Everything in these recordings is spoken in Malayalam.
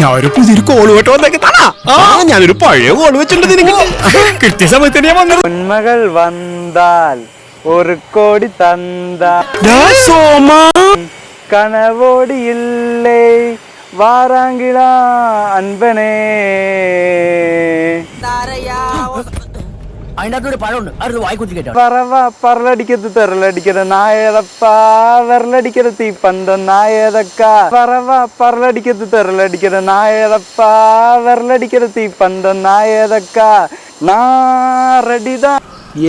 ഞാൻ ഒരു പുതിയൊരു കോള് കേട്ടോ ഞാനൊരു പഴയ കോള് വെച്ചിട്ടുണ്ട് നിനക്ക് കൃത്യസമയത്ത് ഞാൻ വന്നത്. ഉന്മകൾ വന്നാൽ ഒരു കോടി തന്ത കനവോടി ഇല്ലേ വാറാങ്കിള അൻപനേ. പറലടിക്കത്ത് തെറലടിക്കത് നായതപ്പാ വെറലടിക്കത് തീപ്പന്ത നായതക്ക പറവ പറലടിക്കത്ത് തെറലടിക്കത് നായതപ്പാ വെറലടിക്കത് തീപ്പന്ത നായതക്ക നാറടിത.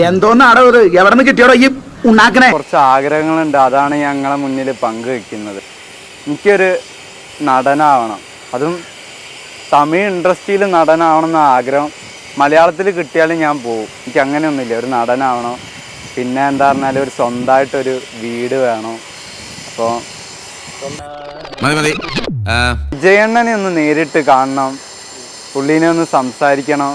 എന്തോന്നാടോ ഇത്? എവിടെ നിന്ന് കിട്ടിയോടോ ഈ ഉണ്ടാക്കണേ? കുറച്ച് ആഗ്രഹങ്ങളുണ്ട്, അതാണ് ഞങ്ങളെ മുന്നിൽ പങ്കുവെക്കുന്നത്. എനിക്കൊരു നടനാവണം, അതും തമിഴ് ഇൻഡസ്ട്രിയിൽ നടനാവണം എന്ന ആഗ്രഹം. മലയാളത്തിൽ കിട്ടിയാലും ഞാൻ പോകും, എനിക്ക് അങ്ങനെയൊന്നുമില്ല. ഒരു നടനാവണം, പിന്നെ എന്താ പറഞ്ഞാൽ ഒരു സ്വന്തമായിട്ടൊരു വീട് വേണം. അപ്പോൾ വിജയണ്ണനെ ഒന്ന് നേരിട്ട് കാണണം, പുള്ളീനെ ഒന്ന് സംസാരിക്കണം.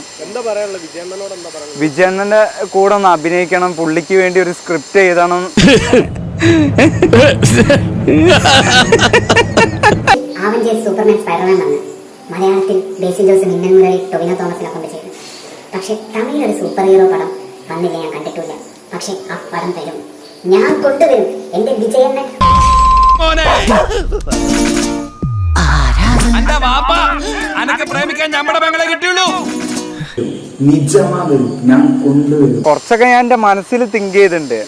വിജയണ്ണന്റെ കൂടെ ഒന്ന് അഭിനയിക്കണം, പുള്ളിക്ക് വേണ്ടി ഒരു സ്ക്രിപ്റ്റ് എഴുതണം. സൂപ്പർമാൻ സ്പൈഡർമാൻ വന്ന് മലയാളത്തിൽ ബേസി ജോസ്, മിന്നൽ മുരളി, ടൊവിനോ തോമസിനെ കൊണ്ട് ചെയ്തു. പക്ഷെ തമിഴിലൊരു സൂപ്പർ ഹീറോ പടം വന്നില്ല, ഞാൻ കണ്ടിട്ടില്ല. പക്ഷെ ആ പടം തരും, ഞാൻ കൊണ്ടുവരും എന്റെ വിജയണ്ണൻ. കുറച്ചൊക്കെ ഞാൻ എന്റെ മനസ്സിൽ തിങ്ക് ചെയ്തിട്ടുണ്ട്.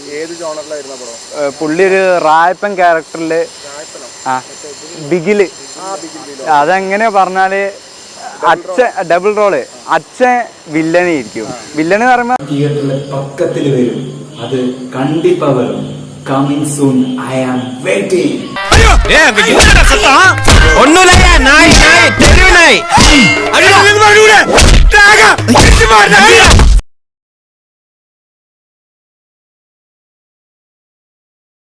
പുള്ളി ഒരു റായപ്പൻ ക്യാരക്ടറില് ബിഗില്, അതെങ്ങനെ പറഞ്ഞാല് അച്ഛൻ ഡബിൾ റോള്, അച്ഛൻ വില്ലനെ ഇരിക്കും. വില്ലന് പറയുമ്പോ തിയേറ്ററിലെ പക്കത്തിൽ വരും, അത് കണ്ടിപ്പ വരും. Coming soon, I am waiting. ഒന്നുമില്ല.